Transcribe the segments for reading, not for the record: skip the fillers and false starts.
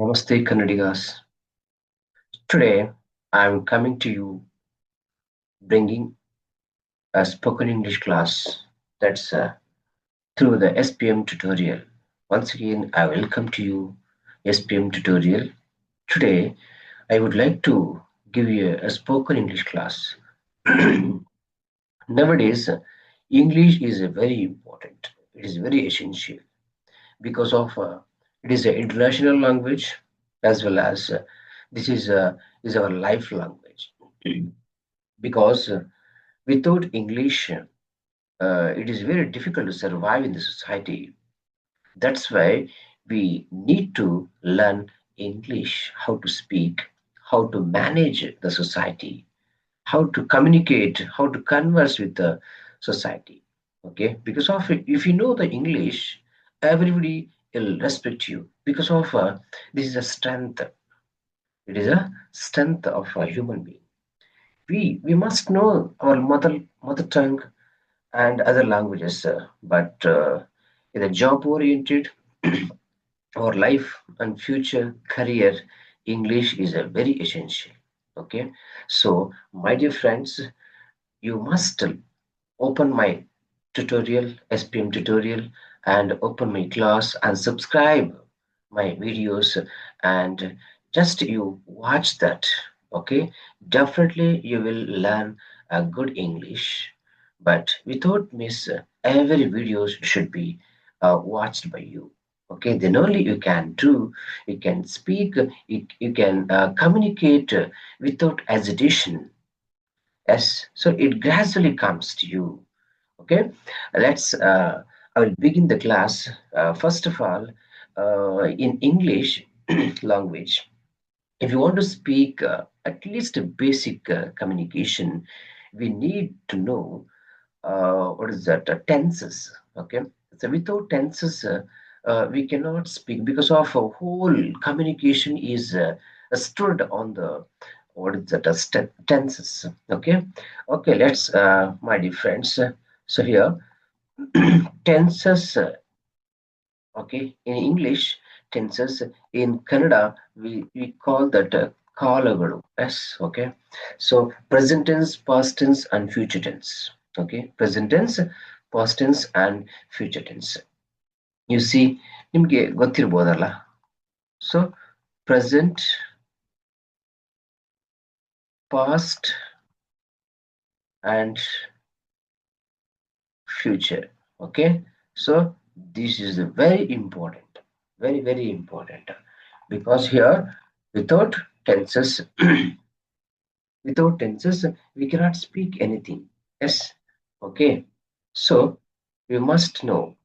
Namaste, Kannadigas. Today, I'm coming to you bringing a spoken English class that's through the SPM tutorial. Once again, I welcome to you SPM tutorial. Today, I would like to give you a spoken English class. Nowadays, English is a very important. It is very essential because of it is an international language as well as this is our life language. Because without English, it is very difficult to survive in the society. That's why we need to learn English, how to speak, how to manage the society, how to communicate, how to converse with the society. Okay, because of it, if you know the English, everybody will respect you because of this is a strength. It is a strength of a human being. We must know our mother tongue and other languages, but in a job oriented our life and future career, English is a very essential. Okay, so my dear friends, you must open my tutorial, SPM tutorial, and open my class and subscribe my videos and just you watch that. Okay, definitely you will learn a good English, but without miss, every video should be watched by you. Okay, then only you can do, you can speak, you can communicate without hesitation. Yes, so it gradually comes to you. Okay, let's. I will begin the class. First of all, in English language, if you want to speak at least a basic communication, we need to know what is that tenses. Okay, so without tenses, we cannot speak because of a whole communication is stood on the what is that tenses. Okay, okay. Let's, my dear friends. So here tenses. Okay, in English tenses. In Kannada, we call that ಕಾಲಗಳು. Yes, okay. So present tense, past tense, and future tense. Okay, present tense, past tense, and future tense. You see, ನಿಮ್ಗೆ ಗೊತ್ತಿರ್ಬೋದಲ್ಲ. So present, past, and future. Okay, so this is very important, very important, because here without tenses, without tenses we cannot speak anything. Yes, okay. So we must know.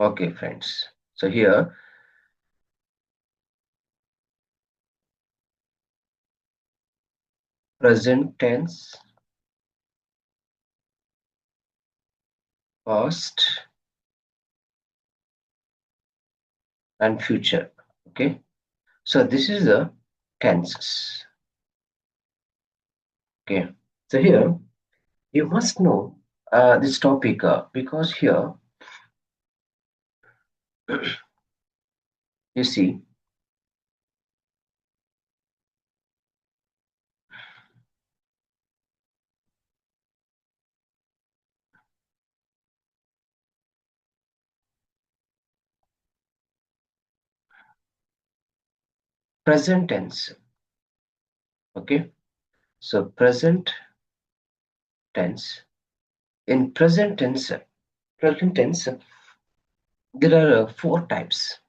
Okay, friends. So here present tense, past, and future. Okay, so this is the tenses. Okay, so here you must know this topic because here you see present tense. Okay, so present tense. In present tense, there are four types.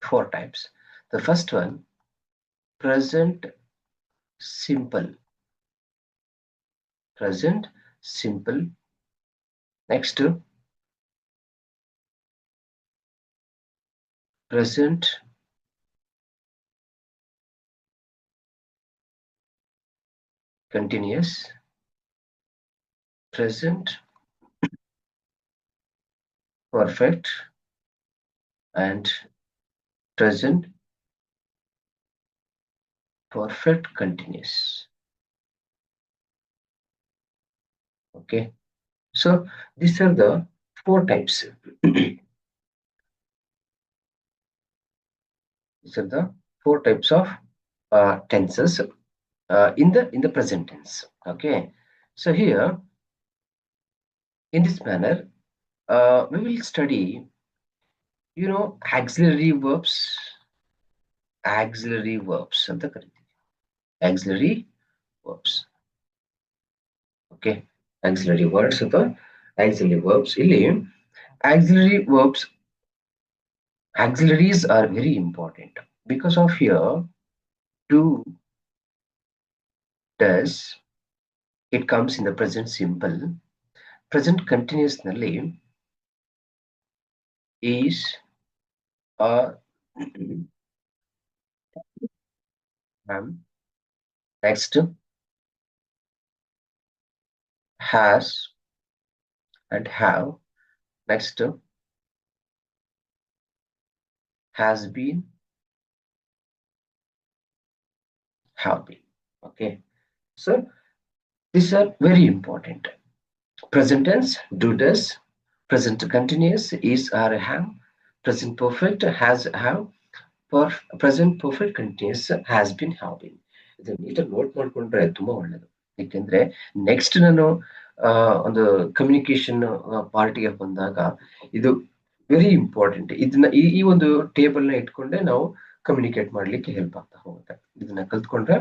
Four types. The first one, present simple. Present simple. Next, present continuous. Present perfect, and present perfect continuous. Okay, so these are the four types. These are the four types of tenses in the present tense. Okay, so here in this manner we will study, auxiliary verbs. Auxiliary verbs ಅಂತ ಕರಿತೀವಿ. Auxiliary verbs. Okay, auxiliary words ಅಥವಾ auxiliary verbs. ಇಲ್ಲಿ auxiliary verbs, auxiliaries are very important because of here do, does, it comes in the present simple. Present continuous ನಲ್ಲಿ is, are, am, next has and have, next has been, have been. Okay, so these are very important. Present tense, do, does. Present continuous is, are, have. Present perfect has, have. Present perfect continuous has been, have been. ಇದನ್ನ ನೀಟಾಗಿ note ಮಾಡ್ಕೊಂಡ್ರೆ ತುಂಬಾ ಒಳ್ಳೇದು. ಏಕೆಂದ್ರೆ next ನಾನು ಒಂದು communication ಪಾರ್ಟಿಗೆ ಬಂದಾಗ ಇದು ವೆರಿ ಇಂಪಾರ್ಟೆಂಟ್. ಇದನ್ನ ಈ ಒಂದು ಟೇಬಲ್ ನ ಇಟ್ಕೊಂಡೆ ನಾವು ಕಮ್ಯುನಿಕೇಟ್ ಮಾಡ್ಲಿಕ್ಕೆ ಹೆಲ್ಪ್ ಆಗ್ತಾ ಹೋಗುತ್ತೆ. ಇದನ್ನ ಕಲ್ತ್ಕೊಂಡ್ರೆ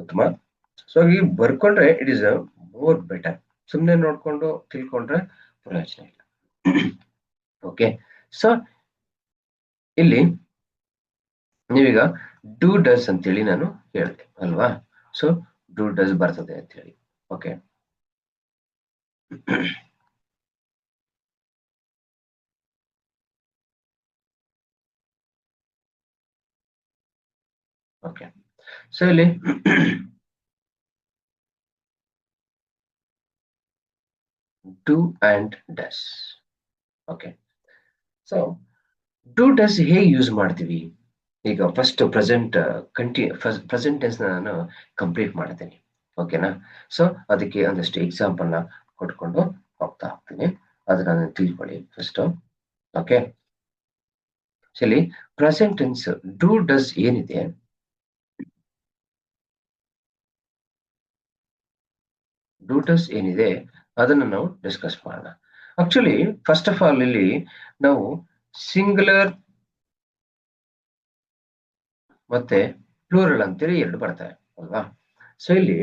ಉತ್ತಮ. ಸೊ ಈ ಬರ್ಕೊಂಡ್ರೆ ಇಟ್ ಇಸ್ ಮೋರ್ ಬೆಟರ್. ಸುಮ್ಮನೆ ನೋಡ್ಕೊಂಡು ತಿಳ್ಕೊಂಡ್ರೆ ಪ್ರಯೋಜನ ಇಲ್ಲ. ಓಕೆ, ಸೊ ಇಲ್ಲಿ ನೀವೀಗ ಡೂ ಡಸ್ ಅಂತೇಳಿ ನಾನು ಹೇಳಿದೆ ಅಲ್ವಾ? ಸೊ ಡೂ ಡಸ್ ಬರ್ತದೆ ಅಂತ ಹೇಳಿ. ಓಕೆ, ಓಕೆ, ಸೊ ಇಲ್ಲಿ do and does. Okay, so do does ಹೇಗೆ ಯೂಸ್ ಮಾಡ್ತೀವಿ? ಈಗ ಫಸ್ಟ್ ಪ್ರೆಸೆಂಟ್ ಪ್ರೆಸೆಂಟ್ ಟೆನ್ಸ್ ನಾನು ಕಂಪ್ಲೀಟ್ ಮಾಡ್ತೇನೆ. ಓಕೆನಾ? ಸೊ ಅದಕ್ಕೆ ಒಂದಷ್ಟು ಎಕ್ಸಾಂಪಲ್ ನ ಕೊಟ್ಕೊಂಡು ಹೋಗ್ತಾ ಹೋಗ್ತೀನಿ. ಅದನ್ನ ನಾನು ತಿಳ್ಕೊಳ್ಳಿ ಫಸ್ಟ್. ಓಕೆ, ಸರಿ, ಪ್ರೆಸೆಂಟ್ ಟೆನ್ಸ್ ಡೂ ಡಸ್ ಏನಿದೆ, ಡೂ ಡಸ್ ಏನಿದೆ ಅದನ್ನ ನಾವು ಡಿಸ್ಕಸ್ ಮಾಡೋಣ. ಆಕ್ಚುಲಿ ಫಸ್ಟ್ ಆಫ್ ಆಲ್ ಇಲ್ಲಿ ನಾವು ಸಿಂಗುಲರ್ ಮತ್ತೆ ಪ್ಲೂರಲ್ ಅಂತೇಳಿ ಎರಡು ಬರ್ತಾರೆ ಅಲ್ವಾ? ಸೊ ಇಲ್ಲಿ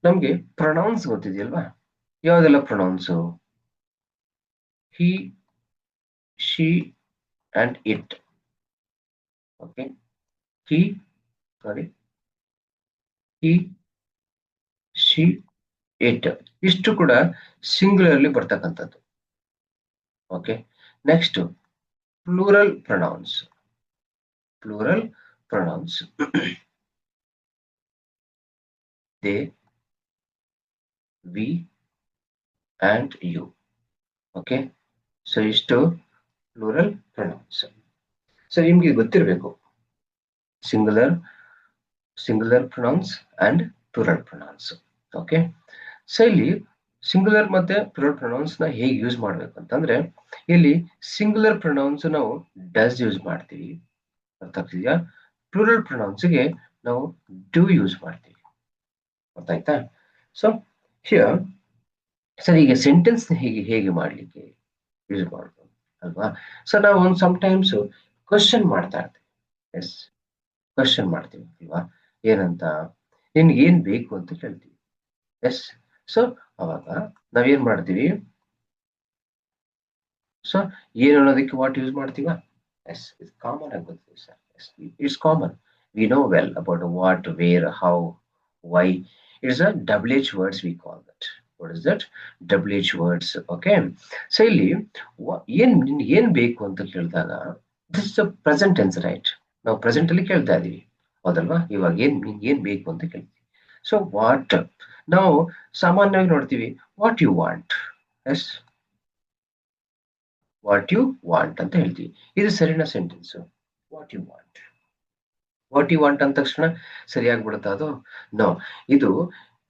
ನಮ್ಗೆ ಪ್ರೊನೌನ್ಸ್ ಗೊತ್ತಿದೆಯಲ್ವಾ? ಯಾವ್ದೆಲ್ಲ pronouns? he, she and it. Okay, he, she, it ಇಷ್ಟು ಕೂಡ ಸಿಂಗುಲರ್ಲಿ ಬರ್ತಕ್ಕಂಥದ್ದು. Okay, next plural pronouns. Plural pronouns they, we and you. Okay, so ಇಷ್ಟು ಪ್ಲೂರಲ್ ಪ್ರೊನೌನ್ಸ್. ಸೊ ನಿಮ್ಗೆ ಗೊತ್ತಿರಬೇಕು singular pronouns and plural pronouns. Okay, so ಇಲ್ಲಿ singular ಮತ್ತೆ plural pronouns ನ ಹೇಗೆ ಯೂಸ್ ಮಾಡ್ಬೇಕು ಅಂತಂದ್ರೆ, ಇಲ್ಲಿ ಸಿಂಗುಲರ್ ಪ್ರೊನೌನ್ಸ್ ನಾವು ಡಸ್ ಯೂಸ್ ಮಾಡ್ತೀವಿ, ಅರ್ಥ ಆಗ್ತಿದ್ಯಾ? ಪ್ಲೂರಲ್ ಪ್ರೊನೌನ್ಸ್ಗೆ ನಾವು ಡೂ ಯೂಸ್ ಮಾಡ್ತೀವಿ, ಅರ್ಥ ಆಯ್ತಾ? ಸೊ ಹಿಯರ್ ಸರ್, ಈಗ ಸೆಂಟೆನ್ಸ್ ಹೇಗೆ ಮಾಡ್ಲಿಕ್ಕೆ ಯೂಸ್ ಮಾಡ್ಬೋದು ಅಲ್ವಾ? ಸೊ ನಾವು ಒಂದು ಸಮ್ಟೈಮ್ಸ್ ಕ್ವಶನ್ ಮಾಡ್ತಾ ಇರ್ತೀವಿ. ಎಸ್, ಕ್ವಶನ್ ಮಾಡ್ತೀವಿ ಅಲ್ವಾ? ಏನಂತ? ನಿನ್ಗೆ ಏನ್ ಬೇಕು ಅಂತ ಕೇಳ್ತೀವಿ. ಎಸ್. ಸೊ ಅವಾಗ ನಾವೇನ್ ಮಾಡ್ತೀವಿ? ಸೊ ಏನು ಅನ್ನೋದಕ್ಕೆ ವಾಟ್ ಯೂಸ್ ಮಾಡ್ತೀವ? ಎಸ್, ಇಟ್ಸ್ ಕಾಮನ್ ಆಗಿ ಗೊತ್ತಿದೆ sir. Yes, it's common. We know well about what, where, how, why. It's a double H words we call that. What is that? Double H words. Okay. So ಇಲ್ಲಿ ನಿನ್ಗೆ ಏನ್ ಬೇಕು ಅಂತ ಕೇಳಿದಾಗ this is present tense, right? ನಾವು present ಅಲ್ಲಿ ಕೇಳ್ತಾ ಇದೀವಿ, ಹೌದಲ್ವಾ? ಇವಾಗ ನಿನ್ಗೆ ಏನ್ ಬೇಕು ಅಂತ ಕೇಳ್ತೀವಿ. ಸೊ ವಾಟ್, ನಾವು ಸಾಮಾನ್ಯವಾಗಿ ನೋಡ್ತೀವಿ what you want. Yes, what you want ಅಂತ ಹೇಳ್ತೀವಿ. ಇದು ಸರಿನಾ sentence? What you want, what you want ಅಂದ ತಕ್ಷಣ ಸರಿಯಾಗ್ಬಿಡುತ್ತಾ ಅದು? ನೋ. ಇದು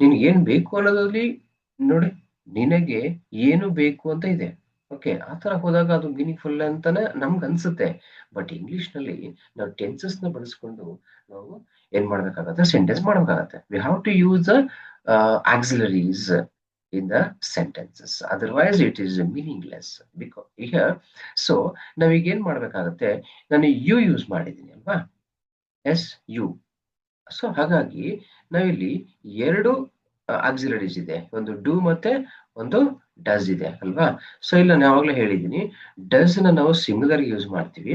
ನಿನ್ಗೆ ಏನ್ ಬೇಕು ಅನ್ನೋದ್ರಲ್ಲಿ ನೋಡಿ, ನಿನಗೆ ಏನು ಬೇಕು ಅಂತ ಇದೆ. ಓಕೆ, ಆ ತರ ಹೋದಾಗ ಅದು ಮೀನಿಂಗ್ಫುಲ್ ಅಂತಾನೆ ನಮ್ಗೆ ಅನ್ಸುತ್ತೆ. ಬಟ್ ಇಂಗ್ಲಿಷ್ ನಲ್ಲಿ ನಾವು ಟೆನ್ಸಸ್ ನ ಬಳಸ್ಕೊಂಡು ನಾವು ಏನ್ ಮಾಡ್ಬೇಕಾಗತ್ತೆ? ಸೆಂಟೆನ್ಸ್ ಮಾಡ್ಬೇಕಾಗತ್ತೆ. We have to use the auxiliaries in the sentences, otherwise it is meaningless. Because here, so ನಾವೀಗ ಏನ್ ಮಾಡ್ಬೇಕಾಗತ್ತೆ? ನಾನು ಯು ಯೂಸ್ ಮಾಡಿದ್ದೀನಿ ಅಲ್ವಾ? S, you. ಸೊ ಹಾಗಾಗಿ ನಾವಿಲ್ಲಿ ಎರಡು ಆಕ್ಸಿಲರೀಸ್ ಇದೆ, ಒಂದು ಡೂ ಮತ್ತೆ ಒಂದು ಡಸ್ ಇದೆ ಅಲ್ವಾ? ಸೊ ಇಲ್ಲ ನಾನು ಯಾವಾಗ್ಲೂ ಹೇಳಿದ್ದೀನಿ, ಡಸ್ ನ ನಾವು ಸಿಂಗುಲರ್ ಯೂಸ್ ಮಾಡ್ತೀವಿ,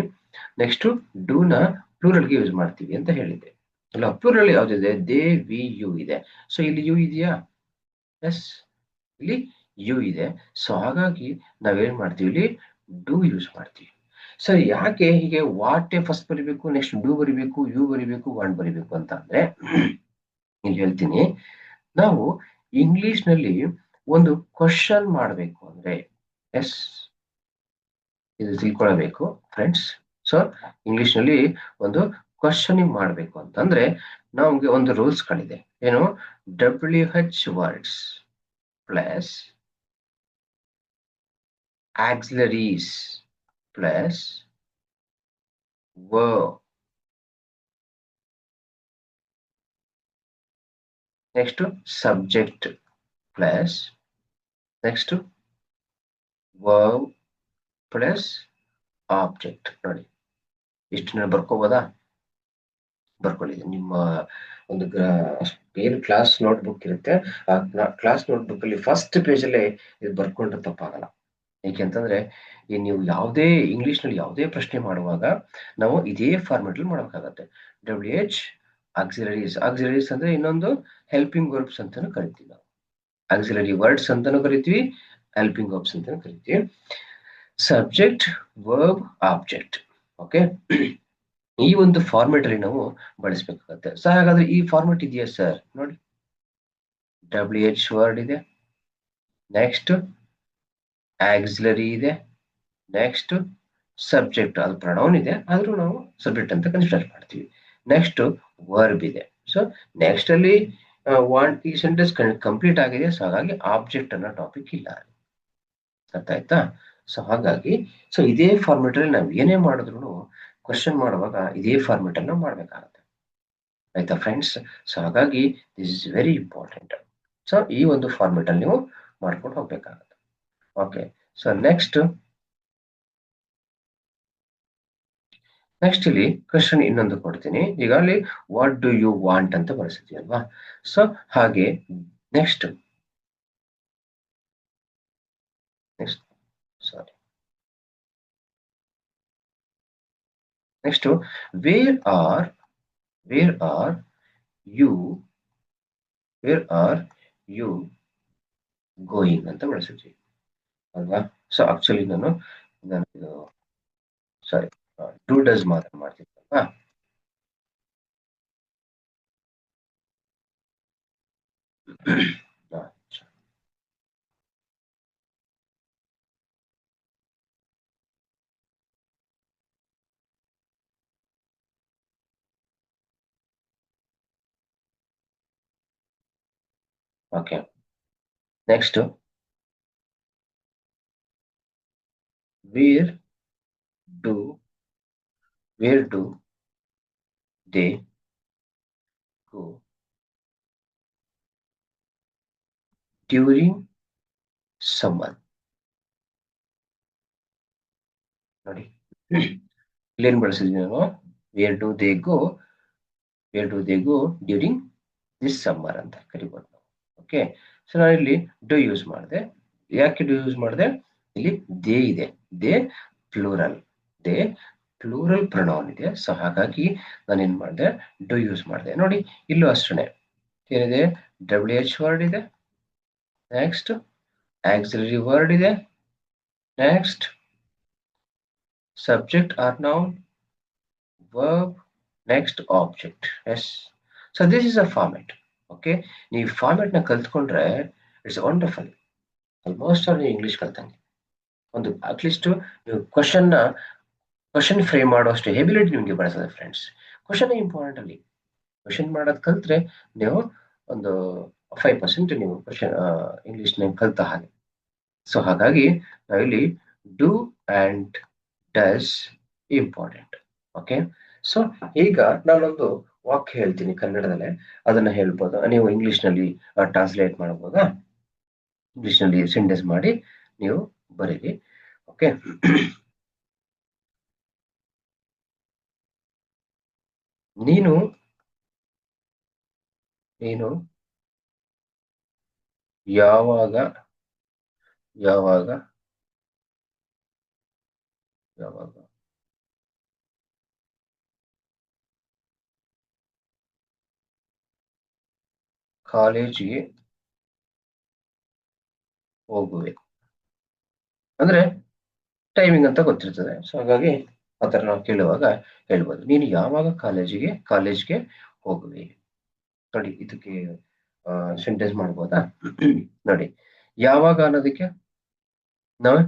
ನೆಕ್ಸ್ಟ್ ಡೂ ನ ಪ್ಲೂರಲ್ ಗೆ ಯೂಸ್ ಮಾಡ್ತೀವಿ ಅಂತ ಹೇಳಿದ್ದೆ ಅಲ್ಲ. ಪ್ಲೂರಲ್ ಯಾವ್ದಿದೆ? ದೇ, ವಿ, ಯು ಇದೆ. ಸೊ ಇಲ್ಲಿ ಯು ಇದೆಯಾ? ಎಸ್, ಇಲ್ಲಿ ಯು ಇದೆ. ಸೊ ಹಾಗಾಗಿ ನಾವೇನ್ ಮಾಡ್ತೀವಿ? ಇಲ್ಲಿ ಡೂ ಯೂಸ್ ಮಾಡ್ತೀವಿ. ಸರಿ, ಯಾಕೆ ಹೀಗೆ ವಾಟ್ ಫಸ್ಟ್ ಬರಿಬೇಕು, ನೆಕ್ಸ್ಟ್ ಡೂ ಬರಿಬೇಕು, ಯು ಬರಿಬೇಕು, ವಾಂಟ್ ಬರಿಬೇಕು ಅಂತ ಅಂದ್ರೆ ಇಲ್ಲಿ ಹೇಳ್ತೀನಿ. ನಾವು ಇಂಗ್ಲಿಷ್ ನಲ್ಲಿ ಒಂದು ಕ್ವಶನ್ ಮಾಡಬೇಕು ಅಂದ್ರೆ, ಎಸ್, ಇದು ತಿಳ್ಕೊಳ್ಬೇಕು ಫ್ರೆಂಡ್ಸ್. ಸೊ ಇಂಗ್ಲಿಷ್ ನಲ್ಲಿ ಒಂದು ಕ್ವಶನಿಂಗ್ ಮಾಡಬೇಕು ಅಂತಂದ್ರೆ ನಮ್ಗೆ ಒಂದು ರೂಲ್ಸ್ ಗಳಿದೆ. ಏನು? WH words plus auxiliaries plus verb. Next to subject plus next to verb plus object. ನೋಡಿ, ಇಷ್ಟನ್ನ ಬರ್ಕೋಬೋದಾ? ಬರ್ಕೊಳ್ಳಿ. ನಿಮ್ಮ ಒಂದು ಏನು ಕ್ಲಾಸ್ ನೋಟ್ಬುಕ್ ಇರುತ್ತೆ, ಆ ಕ್ಲಾಸ್ ನೋಟ್ಬುಕ್ ಅಲ್ಲಿ ಫಸ್ಟ್ ಪೇಜ್ ಅಲ್ಲೇ ಇದು ಬರ್ಕೊಂಡ್ರೆ ತಪ್ಪಾಗಲ್ಲ. ಏಕೆಂತಂದ್ರೆ ಈ ನೀವು ಯಾವುದೇ ಇಂಗ್ಲಿಷ್ ನಲ್ಲಿ ಯಾವುದೇ ಪ್ರಶ್ನೆ ಮಾಡುವಾಗ ನಾವು ಇದೇ ಫಾರ್ಮೆಟ್ ಅಲ್ಲಿ ಮಾಡಬೇಕಾಗತ್ತೆ. WH auxiliaries. ಆಕ್ಸಿಲರೀಸ್ ಅಂದ್ರೆ ಇನ್ನೊಂದು ಹೆಲ್ಪಿಂಗ್ ವರ್ಬ್ಸ್ ಅಂತಾನು ಕರಿತೀವಿ ನಾವು. ಆಕ್ಸಿಲರಿ ವರ್ಡ್ಸ್ ಅಂತಾನು ಕರಿತೀವಿ, ಹೆಲ್ಪಿಂಗ್ ವರ್ಬ್ಸ್ ಅಂತಾನು ಕರಿತೀವಿ. Subject, verb, object. ಓಕೆ, ಈ ಒಂದು ಫಾರ್ಮೆಟ್ ಅಲ್ಲಿ ನಾವು ಬಳಸಬೇಕಾಗತ್ತೆ. ಸೊ ಹಾಗಾದ್ರೆ ಈ ಫಾರ್ಮೆಟ್ ಇದೆಯಾ ಸರ್? ನೋಡಿ, WH ವರ್ಡ್ ಇದೆ, ನೆಕ್ಸ್ಟ್ ಆಕ್ಸಿಲರಿ ಇದೆ, ನೆಕ್ಸ್ಟ್ ಸಬ್ಜೆಕ್ಟ್, ಅದು ಪ್ರೊನೌನ್ ಇದೆ ಆದ್ರೂ ನಾವು ಸಬ್ಜೆಕ್ಟ್ ಅಂತ ಕನ್ಸಿಡರ್ ಮಾಡ್ತೀವಿ. ನೆಕ್ಸ್ಟ್ ವರ್ಬ್ ಇದೆ. ಸೊ ನೆಕ್ಸ್ಟ್ ಅಲ್ಲಿ ವಾಂಟ್, ಈ ಸೆಂಟೆನ್ಸ್ ಕಂಪ್ಲೀಟ್ ಆಗಿದೆ. ಸೊ ಹಾಗಾಗಿ ಆಬ್ಜೆಕ್ಟ್ ಅನ್ನೋ ಟಾಪಿಕ್ ಇಲ್ಲ. ಅರ್ಥ ಆಯ್ತಾ? ಸೊ ಹಾಗಾಗಿ ಸೊ ಇದೇ ಫಾರ್ಮೆಟ್ ಅಲ್ಲಿ ನಾವು ಏನೇ ಮಾಡಿದ್ರು ಕ್ವಶನ್ ಮಾಡುವಾಗ ಇದೇ ಫಾರ್ಮೆಟ್ ಅನ್ನು ಮಾಡ್ಬೇಕಾಗತ್ತೆ. ಆಯ್ತಾ ಫ್ರೆಂಡ್ಸ್? ಸೊ ಹಾಗಾಗಿ this is very important. So ಈ ಒಂದು ಫಾರ್ಮೆಟ್ ಅಲ್ಲಿ ನೀವು ಮಾಡ್ಕೊಂಡು ಹೋಗ್ಬೇಕಾಗತ್ತೆ. ಓಕೆ, ಸೊ ನೆಕ್ಸ್ಟ್ ಇಲ್ಲಿ ಕ್ವಶನ್ ಇನ್ನೊಂದು ಕೊಡ್ತೀನಿ. ಈಗ ಅಲ್ಲಿ ವಾಟ್ ಡು ಯು ವಾಂಟ್ ಅಂತ ಬಳಸ್ತೀವಿ ಅಲ್ವಾ? ಸೊ ಹಾಗೆ ನೆಕ್ಸ್ಟ್ ಸಾರಿ, next where are you going ಅಂತ ಬಳಸಿದ್ವಿ ಅಲ್ವಾ? ಸೊ ಆಕ್ಚುಲಿ ನಾನು ಸಾರಿ, ಡೂ ಡಸ್ ಮಾತ್ರ ಮಾಡ್ತಿದ್ದಲ್ವಾ? Okay, next where do they go during summer. ನೋಡಿ, ಇಲ್ಲೇನ್ ಬಳಸಿದ್ವಿ ನಾವು? Where do they go where do they go during this summer ಅಂತ ಕರಿಬೋದು ನಾವು. ಓಕೆ, ಸೊ ನಾನು ಇಲ್ಲಿ ಡು ಯೂಸ್ ಮಾಡಿದೆ. ಯಾಕೆ ಡು ಯೂಸ್ ಮಾಡಿದೆ? ಇಲ್ಲಿ ದೇ ಇದೆ, they plural, they plural pronoun ಇದೆ. ಸೊ ಹಾಗಾಗಿ ನಾನು ಏನ್ ಮಾಡಿದೆ, ಡು ಯೂಸ್ ಮಾಡಿದೆ. ನೋಡಿ ಇಲ್ಲೂ ಅಷ್ಟೇ ಏನಿದೆ, ಡಬ್ಲ್ಯೂ ಎಚ್ ವರ್ಡ್ ಇದೆ, ನೆಕ್ಸ್ಟ್ ಆಕ್ಸಿಲರಿ ವರ್ಡ್ ಇದೆ, next subject or noun, verb, next object. Yes, so this is a format. Okay, ನೀವು ಫಾರ್ಮ್ಯಾಟ್ ನ ಕಲ್ತ್ಕೊಂಡ್ರೆ ಇಟ್ಸ್ ವಂಡರ್ಫುಲ್. ಆಲ್ಮೋಸ್ಟ್ ನೀವು ಇಂಗ್ಲಿಷ್ ಕಲ್ತಂಗೆ. ಒಂದು ಅಟ್ಲೀಸ್ಟ್ ನೀವು ಕ್ವಶನ್ ಫ್ರೇಮ್ ಮಾಡುವಷ್ಟು ಎಬಿಲಿಟಿ ನಿಮಗೆ ಬಳಸ್ತದೆ ಫ್ರೆಂಡ್ಸ್. ಕ್ವಶನ್ ಇಂಪಾರ್ಟೆಂಟ್ ಅಲ್ಲಿ. ಕ್ವಶನ್ ಮಾಡೋದು ಕಲ್ತ್ರೆ ನೀವು ಒಂದು 5% ನೀವು ಕ್ವಶನ್ ಇಂಗ್ಲಿಷ್ ನ ಕಲ್ತ ಹಾಗೆ. ಸೊ ಹಾಗಾಗಿ ನಾವಿಲ್ಲಿ do and does important. Okay, so ಈಗ ನಾನೊಂದು ವಾಕ್ಯ ಹೇಳ್ತೀನಿ ಕನ್ನಡದಲ್ಲೇ, ಅದನ್ನ ಹೇಳ್ಬೋದು, ನೀವು ಇಂಗ್ಲಿಷ್ ನಲ್ಲಿ ಟ್ರಾನ್ಸ್ಲೇಟ್ ಮಾಡಬಹುದಾ? ಇಂಗ್ಲಿಷ್ ನಲ್ಲಿ ಸೆಂಟೆನ್ಸ್ ಮಾಡಿ ನೀವು ಬರೀರಿ. ಓಕೆ, ನೀನು ನೀನು ಯಾವಾಗ ಯಾವಾಗ ಯಾವಾಗ ಕಾಲೇಜಿಗೆ ಹೋಗುವೆ ಅಂದ್ರೆ ಟೈಮಿಂಗ್ ಅಂತ ಗೊತ್ತಿರ್ತದೆ. ಸೊ ಹಾಗಾಗಿ ಆತರ ನಾವು ಕೇಳುವಾಗ ಹೇಳ್ಬೋದು, ನೀನು ಯಾವಾಗ ಕಾಲೇಜ್ಗೆ ಹೋಗುವೆ. ನೋಡಿ ಇದಕ್ಕೆ ಸೆಂಟೆನ್ಸ್ ಮಾಡ್ಬೋದಾ? ನೋಡಿ, ಯಾವಾಗ ಅನ್ನೋದಕ್ಕೆ ನಾವು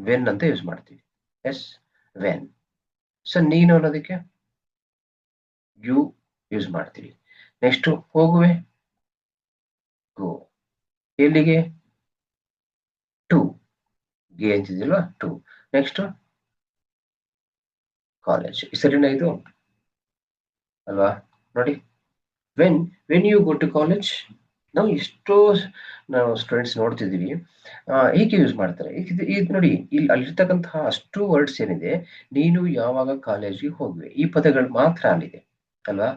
ವೆನ್ ಅಂತ ಯೂಸ್ ಮಾಡ್ತೀವಿ. S, when. ಸೊ ನೀನು ಅನ್ನೋದಕ್ಕೆ ಯು ಯೂಸ್ ಮಾಡ್ತೀವಿ. ನೆಕ್ಸ್ಟ್ ಹೋಗುವೆ, ಗೋ. ಎಲ್ಲಿಗೆ? ಟು. ಗೆ ಅಂತಿದಿಲ್ವಾ, ಟು. Next college. ಸರಿನಾ ಇದು ಅಲ್ವಾ? ನೋಡಿ, when you go to college. ನಾವು ಎಷ್ಟೋ ನಾವು ಸ್ಟೂಡೆಂಟ್ಸ್ ನೋಡ್ತಿದೀವಿ ಹೀಗೆ ಯೂಸ್ ಮಾಡ್ತಾರೆ. ಇದು ನೋಡಿ, ಇಲ್ಲಿ ಅಲ್ಲಿರ್ತಕ್ಕಂತಹ ಅಷ್ಟು ವರ್ಡ್ಸ್ ಏನಿದೆ, ನೀನು ಯಾವಾಗ ಕಾಲೇಜ್ಗೆ ಹೋಗುವೆ, ಈ ಪದಗಳು ಮಾತ್ರ ಅಲ್ಲಿದೆ ಅಲ್ವಾ?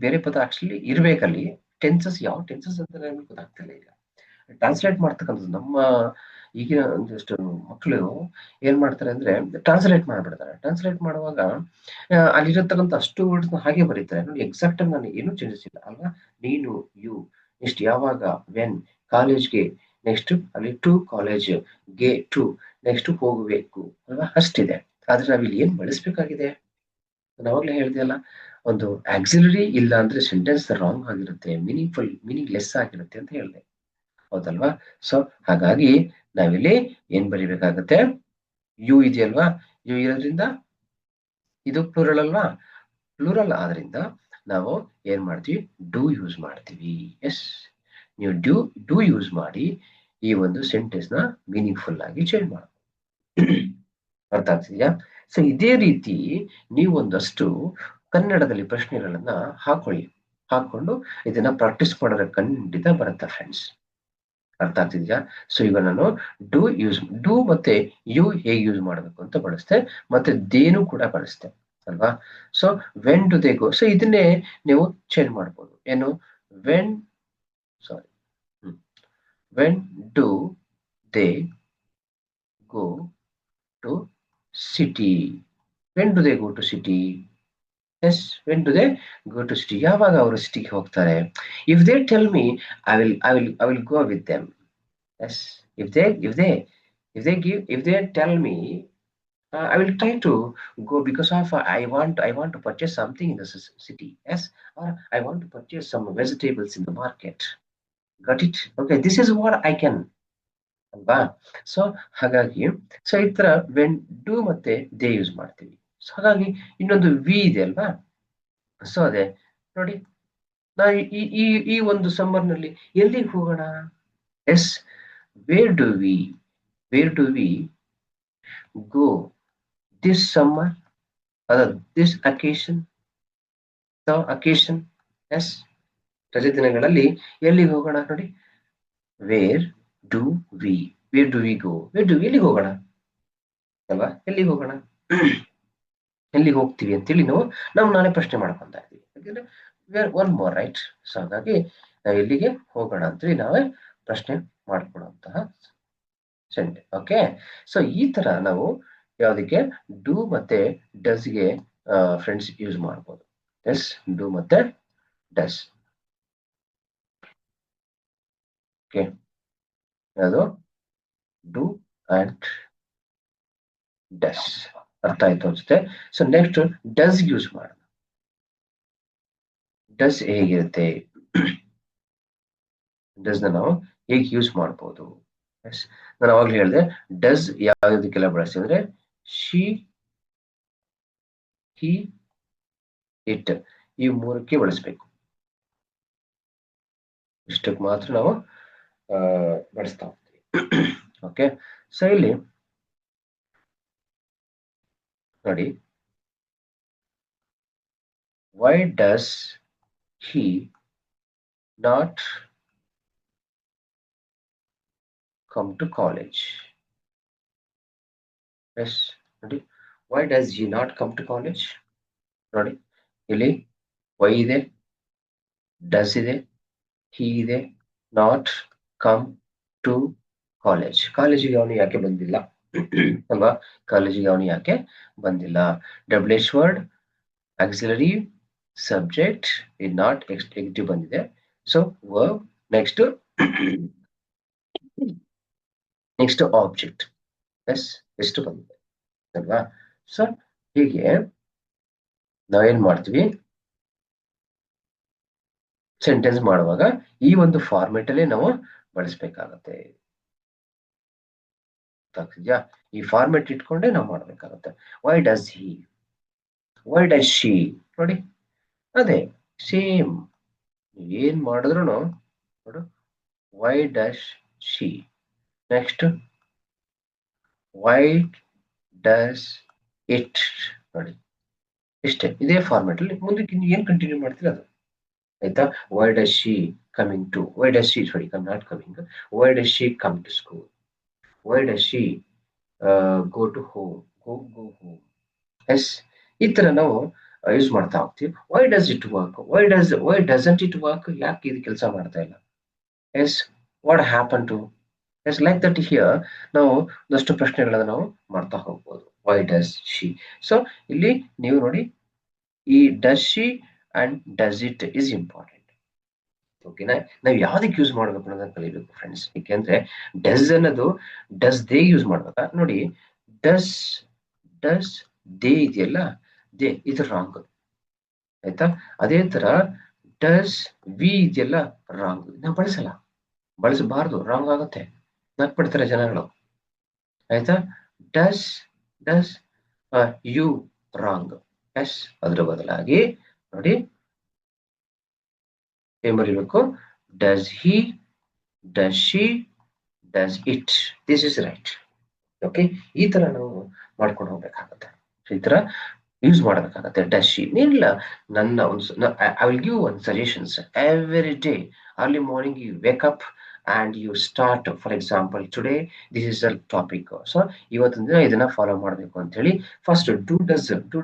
ಬೇರೆ ಪದ ಆಕ್ಚುಲಿ ಇರ್ಬೇಕಲ್ಲಿ. ಟೆನ್ಸಸ್ ಯಾವ ಟೆನ್ಸಸ್ ಅಂತ ನಮ್ಗೆ ಗೊತ್ತಾಗ್ತಿಲ್ಲ ಈಗ. ಟ್ರಾನ್ಸ್ಲೇಟ್ ಮಾಡ್ತಕ್ಕಂಥದ್ದು ನಮ್ಮ ಈಗಿನ ಒಂದಷ್ಟು ಮಕ್ಕಳು ಏನ್ ಮಾಡ್ತಾರೆ ಅಂದ್ರೆ ಟ್ರಾನ್ಸ್ಲೇಟ್ ಮಾಡ್ಬಿಡ್ತಾರೆ. ಟ್ರಾನ್ಸ್ಲೇಟ್ ಮಾಡುವಾಗ ಅಲ್ಲಿರತಕ್ಕಂಥ ಅಷ್ಟು ವರ್ಡ್ಸ್ ಹಾಗೆ ಬರೀತಾರೆ. ನೋಡಿ, ಎಕ್ಸಾಕ್ಟ್ ಆಗಿ ನಾನು ಏನೂ ಚೇಂಜಸ್ ಇಲ್ಲ ಅಲ್ವಾ? ನೀನು, ಯು, ನೆಕ್ಸ್ಟ್ ಯಾವಾಗ, ವೆನ್, ಕಾಲೇಜ್ಗೆ, ನೆಕ್ಸ್ಟ್ ಅಲ್ಲಿ ಟು ಕಾಲೇಜ್, ಗೆ ಟು, ನೆಕ್ಸ್ಟ್ ಹೋಗಬೇಕು ಅಲ್ವಾ? ಅಷ್ಟಿದೆ. ಆದ್ರೆ ನಾವಿಲ್ಲಿ ಏನ್ ಬಳಸ್ಬೇಕಾಗಿದೆ? ನಾನು ಅವಾಗಲೇ ಹೇಳ್ದೆಯಲ್ಲ, ಒಂದು ಆಕ್ಸಿಲರಿ ಇಲ್ಲ ಅಂದ್ರೆ ಸೆಂಟೆನ್ಸ್ ರಾಂಗ್ ಆಗಿರುತ್ತೆ, ಮೀನಿಂಗ್ ಲೆಸ್ ಆಗಿರುತ್ತೆ ಅಂತ ಹೇಳಿದೆ, ಹೌದಲ್ವಾ? ಸೊ ಹಾಗಾಗಿ ನಾವಿಲ್ಲಿ ಏನ್ ಬರಿಬೇಕಾಗತ್ತೆ? ಯು ಇದೆಯಲ್ವಾ, ಯು ಇರೋದ್ರಿಂದ ಇದು ಪ್ಲೂರಲ್ ಅಲ್ವಾ? ಪ್ಲೂರಲ್ ಆದ್ರಿಂದ ನಾವು ಏನ್ ಮಾಡ್ತೀವಿ? ಡೂ ಯೂಸ್ ಮಾಡ್ತೀವಿ. ಎಸ್, ನೀವು ಡೂ ಯೂಸ್ ಮಾಡಿ ಈ ಒಂದು ಸೆಂಟೆನ್ಸ್ ನ ಮೀನಿಂಗ್ಫುಲ್ ಆಗಿ ಚೇಂಜ್ ಮಾಡಿ. ಅರ್ಥ ಆಗ್ತಿದ್ಯಾ? ಸೊ ಇದೇ ರೀತಿ ನೀವು ಒಂದಷ್ಟು ಕನ್ನಡದಲ್ಲಿ ಪ್ರಶ್ನೆಗಳನ್ನ ಹಾಕೊಂಡು ಇದನ್ನ ಪ್ರಾಕ್ಟೀಸ್ ಮಾಡಿದ್ರೆ ಖಂಡಿತ ಬರುತ್ತೆ ಫ್ರೆಂಡ್ಸ್. ಅರ್ಥ ಆಗ್ತಿದ್ಯಾ? ಸೊ ಈಗ ನಾನು ಡೂ ಮತ್ತೆ ಯು ಹೇಗೆ ಯೂಸ್ ಮಾಡಬೇಕು ಅಂತ ಬಳಸ್ತೆ, ಮತ್ತೆ ದೇನು ಕೂಡ ಬಳಸ್ತೆ ಅಲ್ವಾ? So when do they go. So ಇದನ್ನೇ ನೀವು ಚೇಂಜ್ ಮಾಡ್ಬೋದು. ಏನು? When do they go to city. When do they go to city. Yes, when do they go to city. ಯಾವಾಗ ಅವರು ಸಿಟಿಗೆ ಹೋಗ್ತಾರೆ? If they tell me, I will go with them. Yes, if they tell me, I will try to go because of I want to purchase something in the city. Yes, or I want to purchase some vegetables in the market. Got it? Okay, this is what I can. ಅಲ್ವಾ? So ಹಾಗಾಗಿ ಈ ತರ when do ಮತ್ತೆ they use ಮಾಡ್ತೀವಿ. So ಹಾಗಾಗಿ ಇನ್ನೊಂದು V ಇದೆ ಅಲ್ವಾ? ಸೊ ಅದೇ ನೋಡಿ, ನಾ ಈ ಒಂದು ಸಮ್ಮರ್ ನಲ್ಲಿ ಎಲ್ಲಿಗೆ ಹೋಗೋಣ? Yes, where do we go this summer, or this occasion? Yes, ರಜೆ ದಿನಗಳಲ್ಲಿ ಎಲ್ಲಿಗೆ ಹೋಗೋಣ? ನೋಡಿ, ವೇರ್ ಡು ವಿ ಗೋ, ಎಲ್ಲಿಗೆ ಹೋಗೋಣ ಅಲ್ವಾ? ಎಲ್ಲಿಗೆ ಹೋಗೋಣ? ಎಲ್ಲಿಗೆ ಹೋಗ್ತೀವಿ ಅಂತೇಳಿ ನಾವು ನಾಳೆ ಪ್ರಶ್ನೆ ಮಾಡ್ಕೊಂತ ಇದ್ದೀವಿ. ಯಾಕಂದ್ರೆ ಒನ್ ಮೋರ್ ರೈಟ್. ಸೊ ಹಾಗಾಗಿ ನಾವು ಎಲ್ಲಿಗೆ ಹೋಗೋಣ ಅಂತೇಳಿ ನಾವೇ ಪ್ರಶ್ನೆ ಮಾಡ್ಕೊಡುವಂತಹ ಸೆಂಟೆ. ಓಕೆ. ಸೊ ಈ ತರ ನಾವು ಯಾವುದಕ್ಕೆ ಡೂ ಮತ್ತೆ ಡಸ್ಗೆ ಫ್ರೆಂಡ್ಸ್ ಯೂಸ್ ಮಾಡ್ಬೋದು. ಎಸ್, ಡೂ ಮತ್ತೆ ಡಸ್. ಓಕೆ, ಅದು ಡೂ ಅಂಡ್ ಡಸ್ ಅರ್ಥ ಆಯ್ತು ಅನ್ಸುತ್ತೆ. ಸೊ ನೆಕ್ಸ್ಟ್ ಡಸ್ ಯೂಸ್ ಮಾಡೋಣ. ಡಸ್ ಹೇಗಿರುತ್ತೆ, ಡಸ್ ನಾವು ಹೇಗೆ ಯೂಸ್ ಮಾಡ್ಬೋದು. ನಾನು ಅವಾಗ್ಲೇ ಹೇಳಿದೆ ಡಸ್ ಯಾವುದಕ್ಕೆಲ್ಲ ಬಳಸ್ತೀವಿ ಅಂದ್ರೆ ಶಿ, ಹಿ, ಇಟ್ ಈ ಮೂರಕ್ಕೆ ಬಳಸಬೇಕು. ಇಷ್ಟಕ್ಕೆ ಮಾತ್ರ ನಾವು ಬಳಸ್ತಾ ಹೋಗ್ತೀವಿ. ಓಕೆ. ಸೊ ಇಲ್ಲಿ ನೋಡಿ, why does he not come to college? Yes, ನೋಡಿ, why does he not come to college? ನೋಡಿ, ಇಲ್ಲಿ why ಇದೆ, does ಇದೆ, he ಇದೆ, not come to college. ಕಾಲೇಜಿಗೆ ಅವನು ಯಾಕೆ ಬಂದಿಲ್ಲ ಅಲ್ವಾ? ಕಾಲೇಜಿಗೆ ಅವನು ಯಾಕೆ ಬಂದಿಲ್ಲ? WH word, auxiliary, subject, not ಎಕ್ಸ್ಟಿವ್ ಬಂದಿದೆ. So verb, next object. Yes, ಎಷ್ಟು ಬಂದಿದೆ ಅಲ್ವಾ? ಸೊ ಹೀಗೆ ನಾವೇನ್ ಮಾಡ್ತೀವಿ, ಸೆಂಟೆನ್ಸ್ ಮಾಡುವಾಗ ಈ ಒಂದು ಫಾರ್ಮೆಟ್ ಅಲ್ಲಿ ನಾವು ಬಳಸ್ಬೇಕಾಗತ್ತೆ. ಈ ಫಾರ್ಮೆಟ್ ಇಟ್ಕೊಂಡೆ ನಾವು ಮಾಡ್ಬೇಕಾಗತ್ತೆ. Why does he, Y does she, ನೋಡಿ ಅದೇ ಸೇಮ್ ಏನ್ ಮಾಡಿದ್ರು ನೋಡು, Y does she. Next Y does it, ನೋಡಿ ಇಷ್ಟೇ, ಇದೇ ಫಾರ್ಮೆಟ್ ಅಲ್ಲಿ ಮುಂದಕ್ಕೆ ಏನ್ ಕಂಟಿನ್ಯೂ ಮಾಡ್ತೀರ ಅದು ಆಯ್ತಾ. Why does she coming to, why does she, sorry not coming, why does she come to school, why does she go to home, go home. Yes, ಈ ತರ ನಾವು ಯೂಸ್ ಮಾಡ್ತಾ ಹೋಗ್ತೀವಿ. Why does it work, why doesn't it work, ಯಾಕೆ ಇದು ಕೆಲಸ ಮಾಡ್ತಾ ಇಲ್ಲ. Yes, what happen to. Yes, like that here ನಾವು ಒಂದಷ್ಟು ಪ್ರಶ್ನೆಗಳನ್ನ ನಾವು ಮಾಡ್ತಾ ಹೋಗ್ಬೋದು. Y does she. ಸೊ ಇಲ್ಲಿ ನೀವು ನೋಡಿ, he does she and does it is important. ಓಕೆನಾ? ನಾವು ಯಾವ್ದಕ್ಕೆ ಯೂಸ್ ಮಾಡ್ಬೇಕು ಅನ್ನೋದನ್ನ ಕಲಿಬೇಕು ಫ್ರೆಂಡ್ಸ್. ಯಾಕೆಂದ್ರೆ ಡಸ್ ಅನ್ನೋದು ಡಸ್ ದೇ ಯೂಸ್ ಮಾಡ್ಬೇಕಾ ನೋಡಿ. ಡಸ್ ದೇ ಇದೆಯಲ್ಲ, ದೇ ಇದು ರಾಂಗ್ ಆಯ್ತಾ. ಅದೇ ತರ ಡಸ್ ವಿ ಇದೆಯಲ್ಲ, ರಾಂಗ್. ನಾವು ಬಳಸಬಾರ್ದು, ರಾಂಗ್ ಆಗುತ್ತೆ, ನಕ್ಬಿಡ್ತಾರೆ ಜನಗಳು ಆಯ್ತಾ. Does you, wrong. ಎಸ್, ಅದ್ರ ಬದಲಾಗಿ ನೋಡಿ ಏನ್ ಬರೀಬೇಕು, does he, does she, does it, this is right. Okay, ಈ ತರ ನಾವು ಮಾಡ್ಕೊಂಡು ಹೋಗ್ಬೇಕಾಗತ್ತೆ. ಈ ತರ ಯೂಸ್ ಮಾಡಬೇಕಾಗತ್ತೆ. ಡಸ್ ಶಿ ಏನಿಲ್ಲ, ನನ್ನ ಒಂದು I will give one suggestions. Every day early morning you wake up and you start, for example today this is a topic, so ಇವತ್ತಿನ ದಿನ ಇದನ್ನ ಫಾಲೋ ಮಾಡಬೇಕು ಅಂತ ಹೇಳಿ ಫಸ್ಟ್ ಡೂ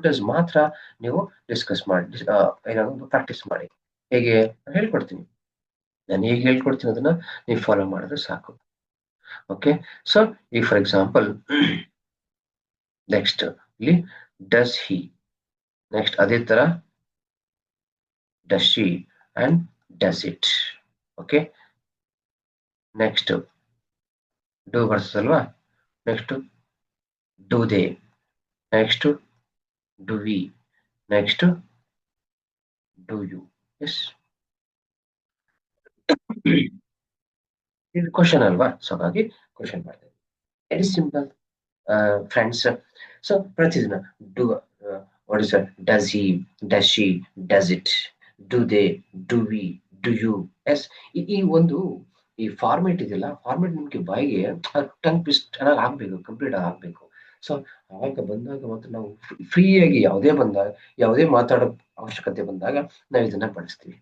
ಡಸ್ ಮಾತ್ರ ನೀವು ಡಿಸ್ಕಸ್ ಮಾಡಿ, ಏನಾದ್ರು ಪ್ರಾಕ್ಟೀಸ್ ಮಾಡಿ. ಹೇಗೆ ಹೇಳ್ಕೊಡ್ತೀನಿ, ನಾನು ಹೇಗೆ ಹೇಳ್ಕೊಡ್ತೀನಿ ಅದನ್ನ ನೀವು ಫಾಲೋ ಮಾಡಿದ್ರೆ ಸಾಕು. ಓಕೆ. ಸೊ ಈಗ ಫಾರ್ ಎಕ್ಸಾಂಪಲ್ ನೆಕ್ಸ್ಟ್ ಇಲ್ಲಿ ಡಸ್ ಹಿ, ನೆಕ್ಸ್ಟ್ ಅದೇ ತರ does she and does it. Okay, next do ಬರ್ತದಲ್ವಾ, next do they, next do we, next do you. Yes, ಇದು ಕ್ವಶನ್ ಅಲ್ವಾ, ಸೊ ಹಾಗಾಗಿ ಕ್ವಶನ್ ಮಾಡ್ತೇವೆ. Very simple friends. ಸೊ ಪ್ರತಿದಿನ do, what is does he, does she, does it, do they, do we, do you. Yes, ಈ ಒಂದು ಈ format ಇದೆಯಲ್ಲ, format ನಿಮ್ಗೆ ಬಾಯಿಗೆ ಟಂಗ್ ಟ್ವಿಸ್ಟ್ ಚೆನ್ನಾಗಿ ಆಗ್ಬೇಕು, ಕಂಪ್ಲೀಟ್ ಆಗ್ಬೇಕು. ಸೊ ಆವಾಗ ಬಂದಾಗ ಮಾತ್ರ ನಾವು ಫ್ರೀಯಾಗಿ ಯಾವುದೇ ಮಾತಾಡೋ ಅವಶ್ಯಕತೆ ಬಂದಾಗ ನಾವು ಇದನ್ನ ಬಳಸ್ತೀವಿ.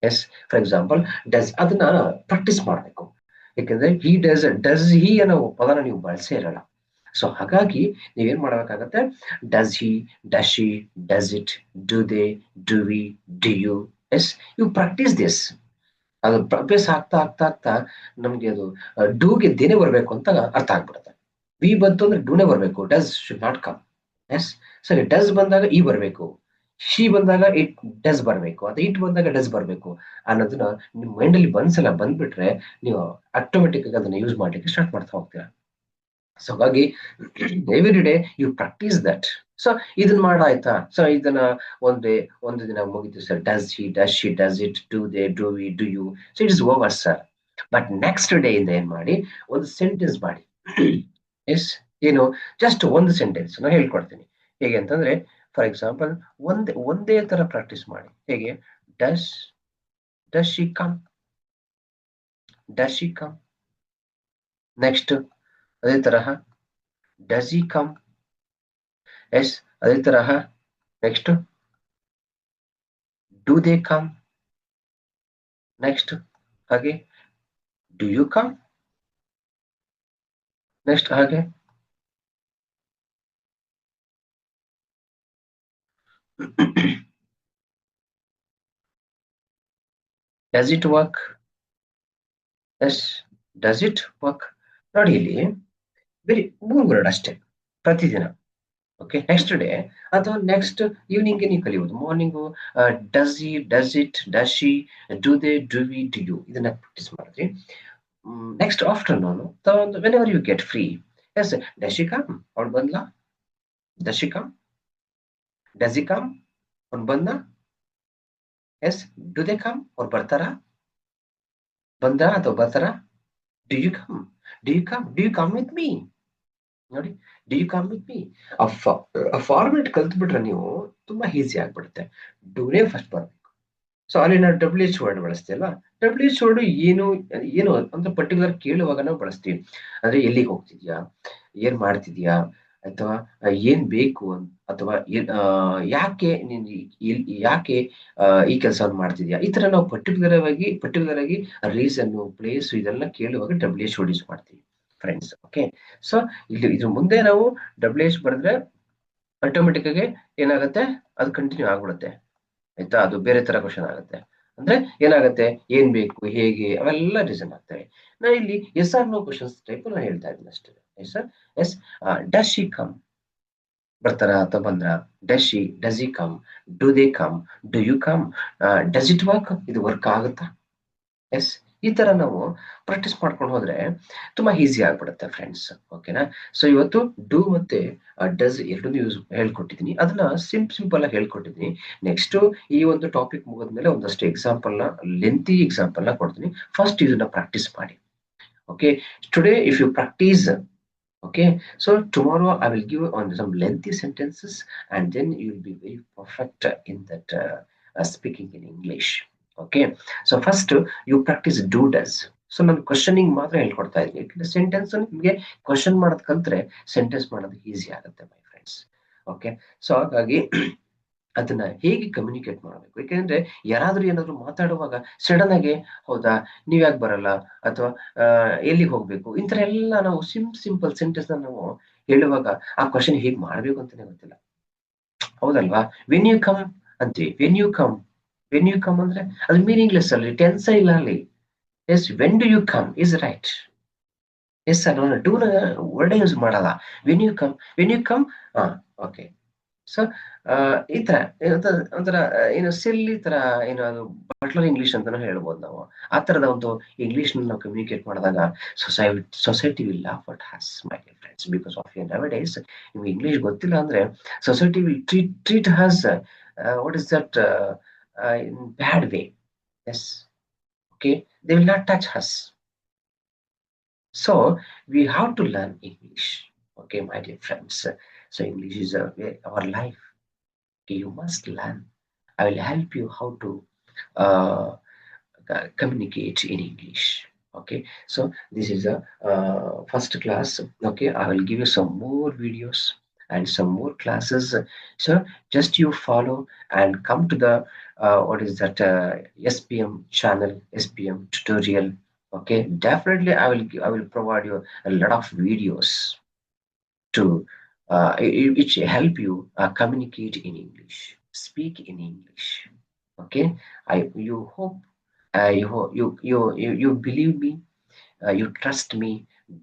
ಎಸ್, ಫಾರ್ ಎಕ್ಸಾಂಪಲ್ ಡಸ್, ಅದನ್ನ ಪ್ರಾಕ್ಟೀಸ್ ಮಾಡ್ಬೇಕು. ಯಾಕಂದ್ರೆ ಹಿ ಡಸ್ ಹಿ ಅನ್ನೋ ಪದನ ನೀವು ಬಳಸೇ ಇರಲ್ಲ. ಸೊ ಹಾಗಾಗಿ ನೀವೇನ್ ಮಾಡಬೇಕಾಗತ್ತೆ, does he, does she, does it, do they, do we, do you. Yes, you practise this. ಅದು ಅಭ್ಯಾಸ ಆಗ್ತಾ ಆಗ್ತಾ ಆಗ್ತಾ ನಮ್ಗೆ ಅದು ಡೂಗೆ ದೇನೆ ಬರ್ಬೇಕು ಅಂತ ಅರ್ಥ ಆಗ್ಬಿಡುತ್ತೆ. ವಿ ಬಂತು ಅಂದ್ರೆ ಡೂನೇ ಬರ್ಬೇಕು, does should not come. Yes, ಸರಿ, ಡಸ್ ಬಂದಾಗ ಇ ಬರ್ಬೇಕು, ಶಿ ಬಂದಾಗ ಇಟ್ ಡಸ್ ಬರ್ಬೇಕು, ಅಥವಾ ಇಟ್ ಬಂದಾಗ ಡಸ್ ಬರ್ಬೇಕು ಅನ್ನೋದನ್ನ ನಿಮ್ ಮೈಂಡ್ ಅಲ್ಲಿ ಒಂದ್ಸಲ ಬಂದ್ಬಿಟ್ರೆ ನೀವು ಆಟೋಮೆಟಿಕ್ ಆಗಿ ಅದನ್ನ ಯೂಸ್ ಮಾಡ್ಲಿಕ್ಕೆ ಸ್ಟಾರ್ಟ್ ಮಾಡ್ತಾ ಹೋಗ್ತೀರಾ. ಸೊ ಹಾಗಾಗಿ every day you practise that. So ಇದನ್ನ ಮಾಡಾಯ್ತಾ, ಸೊ ಇದನ್ನ ಒಂದು ದಿನ ಮುಗಿತು sir, does he, does she, does it, do they, do we, do you, so it is over sir. But next day ಇಂದ ಏನ್ ಮಾಡಿ, ಒಂದು ಸೆಂಟೆನ್ಸ್ ಮಾಡಿ. ಎಸ್, ಏನು, ಜಸ್ಟ್ ಒಂದು ಸೆಂಟೆನ್ಸ್ ನಾನು ಹೇಳ್ಕೊಡ್ತೀನಿ. ಹೇಗೆ ಅಂತಂದ್ರೆ, ಫಾರ್ ಎಕ್ಸಾಂಪಲ್, ಒಂದೇ ತರ ಪ್ರಾಕ್ಟೀಸ್ ಮಾಡಿ. ಹೇಗೆ, does does she come, does she come. Next ಅದೇ ತರಹ ಡಸ್ ಹಿ ಕಮ್. ಎಸ್, ಅದೇ ತರಹ next do they come. Next ಹಾಗೆ ಡು ಯು ಕಮ್. ನೆಕ್ಸ್ಟ್ ಹಾಗೆ does it work. Yes, does it work. ನೋಡಿ ಇಲ್ಲಿ ಬರೀ 3 ವರ್ಡ್ ಅಷ್ಟೇ ಪ್ರತಿದಿನ. ಓಕೆ, ನೆಕ್ಸ್ಟ್ ಡೇ ಅಥವಾ ನೆಕ್ಸ್ಟ್ ಈವ್ನಿಂಗ್ ನೀವು ಕಲಿಯುವುದು. Morning does he, does it, does she, do they, do we, do you, ಇದನ್ನ ಪ್ರಾಕ್ಟೀಸ್ ಮಾಡಿದ್ರಿ. Next afternoon whenever you get free, yes, does she come, ಅವ್ಳು ಬಂದ್ಲಾ, does she come, does he come, ಅವ್ನು ಬಂದ. S, do they come, ಅವ್ರು ಬರ್ತಾರಾ, ಬಂದ ಅಥವಾ ಬರ್ತಾರ. Do you come, do you come, do you come with me. ನೋಡಿ, do you come with me. ಆ ಫಾರ್ಮೆಟ್ ಕಲ್ತ್ಬಿಟ್ರೆ ನೀವು ತುಂಬಾ ಈಸಿ ಆಗ್ಬಿಡುತ್ತೆ. ಡೂನೇ ಫಸ್ಟ್ ಬರ್ಬೇಕು. ಸೊ ಅಲ್ಲಿ ನಾವು ಡಬ್ಲ್ಯೂ ವರ್ಡ್ ಬಳಸ್ತೀವಲ್ಲ, ಡಬ್ಲ್ಯೂ ವರ್ಡ್ ಏನು ಏನು ಅಂತ ಪರ್ಟಿಕ್ಯುಲರ್ ಕೇಳುವಾಗ ನಾವು ಬಳಸ್ತೀವಿ. ಅಂದ್ರೆ ಎಲ್ಲಿಗೆ ಹೋಗ್ತಿದ್ಯಾ, ಏನ್ ಮಾಡ್ತಿದ್ಯಾ, ಅಥವಾ ಏನ್ ಬೇಕು ಅಥವಾ ಯಾಕೆ ನೀನ್ ಯಾಕೆ ಈ ಕೆಲಸವನ್ನು ಮಾಡ್ತಿದ್ಯಾ, ಈ ತರ ನಾವು ಪರ್ಟಿಕ್ಯುಲರ್ ಆಗಿ ರೀಸನ್, ಪ್ಲೇಸ್ ಇದೆಲ್ಲ ಕೇಳುವಾಗ ಡಬ್ಲ್ಯೂ ವರ್ಡ್ ಯೂಸ್ ಮಾಡ್ತೀವಿ ಫ್ರೆಂಡ್ಸ್. ಓಕೆ, ಸೊ ಇಲ್ಲಿ ಇದ್ರ ಮುಂದೆ ನಾವು ಡಬ್ಲ್ಯೂ ಬರೆದ್ರೆ ಆಟೋಮೆಟಿಕ್ ಆಗಿ ಏನಾಗುತ್ತೆ, ಅದು ಕಂಟಿನ್ಯೂ ಆಗ್ಬಿಡುತ್ತೆ. ಆಯ್ತಾ, ಅದು ಬೇರೆ ತರ ಕ್ವಶನ್ ಆಗುತ್ತೆ. ಅಂದ್ರೆ ಏನಾಗುತ್ತೆ, ಏನ್ ಬೇಕು, ಹೇಗೆ, ಅವೆಲ್ಲ ರೀಸನ್ ಆಗ್ತವೆ. ನಾನು ಇಲ್ಲಿ yes or no questions type ನಾನು ಹೇಳ್ತಾ ಇದ್ದೀನಿ ಅಷ್ಟೇ. Yes sir, yes, does she come, ಬರ್ತಾರ ಅಥವಾ ಬಂದ್ರ. Does she, does he come, do they come, do you come, does it work, ಇದು ವರ್ಕ್ ಆಗುತ್ತಾ. ಎಸ್, ಈ ತರ ನಾವು ಪ್ರಾಕ್ಟೀಸ್ ಮಾಡ್ಕೊಂಡು ಹೋದ್ರೆ ತುಂಬಾ ಈಸಿ ಆಗ್ಬಿಡುತ್ತೆ ಫ್ರೆಂಡ್ಸ್. ಓಕೆನಾ. ಸೊ ಇವತ್ತು ಡೂ ಮತ್ತೆ ಡಸ್ ಎರಡನ್ನೂ ಯೂಸ್ ಹೇಳ್ಕೊಟ್ಟಿದ್ದೀನಿ. ಅದನ್ನ ಸಿಂಪಲ್ ಆಗಿ ಹೇಳ್ಕೊಟ್ಟಿದ್ದೀನಿ. ನೆಕ್ಸ್ಟ್ ಈ ಒಂದು ಟಾಪಿಕ್ ಮುಗಿದ್ಮೇಲೆ ಒಂದಷ್ಟು ಎಕ್ಸಾಂಪಲ್ ನ, ಲೆಂತಿ ಎಕ್ಸಾಂಪಲ್ ನ ಕೊಡ್ತೀನಿ. ಫಸ್ಟ್ ಇದನ್ನ ಪ್ರಾಕ್ಟೀಸ್ ಮಾಡಿ. Okay, today if you practise, okay, so tomorrow I will give on some lengthy sentences, and then you will be very perfect in that speaking in English. Okay, so first you practice do does. So ನಾನು questioning ಮಾತ್ರ ಹೇಳ್ಕೊಡ್ತಾ ಇದ್ದೀನಿ, ಯಾಕಂದ್ರೆ sentence ನಿಮಗೆ question ಮಾಡೋದ್ ಕಲ್ತ್ರೆ sentence ಮಾಡೋದು easy ಆಗುತ್ತೆ ಮೈ ಫ್ರೆಂಡ್ಸ್. ಓಕೆ, ಸೊ ಹಾಗಾಗಿ ಅದನ್ನ ಹೇಗೆ ಕಮ್ಯುನಿಕೇಟ್ ಮಾಡಬೇಕು, ಯಾಕೆಂದ್ರೆ ಯಾರಾದ್ರೂ ಏನಾದ್ರು ಮಾತಾಡುವಾಗ ಸಡನ್ ಆಗಿ ಹೌದಾ, ನೀವ್ ಯಾಕೆ ಬರಲ್ಲ, ಅಥವಾ ಎಲ್ಲಿಗೆ ಹೋಗ್ಬೇಕು, ಇಂತರ ಎಲ್ಲ ನಾವು ಸಿಂಪಲ್ ಸೆಂಟೆನ್ಸ್ ನಾವು ಹೇಳುವಾಗ ಆ ಕ್ವಶನ್ ಹೇಗ್ ಮಾಡ್ಬೇಕು ಅಂತಾನೆ ಗೊತ್ತಿಲ್ಲ. ಹೌದಲ್ವಾ. ವೆನ್ ಯು ಕಮ್ ಅಂತೀವಿ, when you come, when you come ಅಂದ್ರೆ ಅದು ಮೀನಿಂಗ್ಲೆಸ್ ಅಲ್ಲಿ, ಟೆನ್ಸ್ ಇಲ್ಲ ಅಲ್ಲಿ. Yes, when do you come is right. Yes sir, ನಾನು ಡೂ ವರ್ಡ್ ಯೂಸ್ ಮಾಡಲ್ಲ. When you come, okay. So ಈ ತರ ಒಂಥರ ಏನು ಸಿಲ್ಲಿ ತರ, ಏನು ಅದು ಬಟ್ಲರ್ ಇಂಗ್ಲಿಷ್ ಅಂತಾನು ಹೇಳ್ಬೋದು ನಾವು. ಆ ತರದ ಒಂದು ಇಂಗ್ಲಿಷ್ ನಾವು ಕಮ್ಯುನಿಕೇಟ್ ಮಾಡಿದಾಗ society will laugh at us my friends, because of your nowadays. ನಿಮ್ಗೆ ಇಂಗ್ಲಿಷ್ ಗೊತ್ತಿಲ್ಲ ಅಂದ್ರೆ society will treat us what is that in bad way. Yes, okay, they will not touch us. So we have to learn English. Okay, my dear friends. So English is our life. Okay, you must learn. I will help you how to uh, communicate in English. Okay, so this is a first class. Okay, I will give you some more videos and some more classes. So just you follow and come to the what is that SPM channel, SPM tutorial. Okay, definitely I will provide you a lot of videos. to which help you communicate in English, speak in English. Okay, you hope you believe me, you trust me.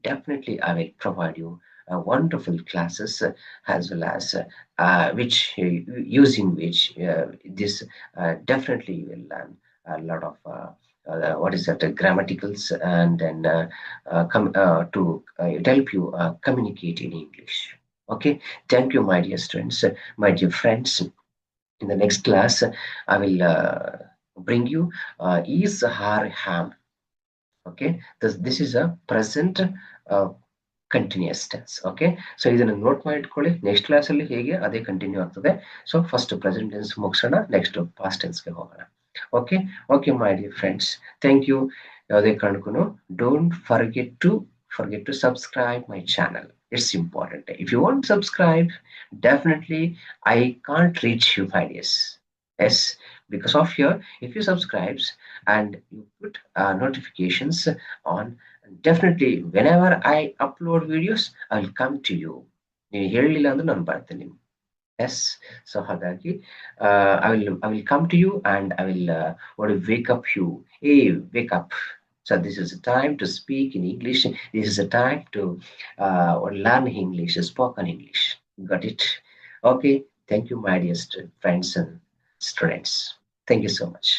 Definitely, I will provide you wonderful classes as well as which using which this definitely you will learn a lot of what is that grammaticals and then to help you communicate in English. Okay, thank you, my dear students, my dear friends. In the next class, I will bring you is har ham. Okay, this is a present continuous tense. Okay, so ಇದನ್ನು note ಮಾಡಿ ಇಟ್ಕೊಳ್ಳಿ. Next ಕ್ಲಾಸಲ್ಲಿ ಹೇಗೆ ಅದೇ continue ಆಗ್ತದೆ. So first present tense ಮುಗಿಸೋಣ, next past ಟೆನ್ಸ್ಗೆ ಹೋಗೋಣ. Okay, okay my dear friends, thank you. ಯಾವುದೇ ಕಾರಣಕ್ಕೂ don't forget to subscribe my channel. It's important. If you won't subscribe, definitely I can't reach you, my dears. Yes, because of here, if you subscribe and you put notifications on, definitely whenever I upload videos, I'll come to you. ನೀವು ಹೇಳಲಿಲ್ಲ ಅಂದ್ರೆ ನಾನು ಬರ್ತೀನಿ. Yes, so ಹಾಗಾಗಿ I will come to you and I will want to wake up you. Hey, wake up. So this is a time to speak in English. This is a time to learn English, spoken English. Got it? Okay. Thank you, my dear friends and students. Thank you so much.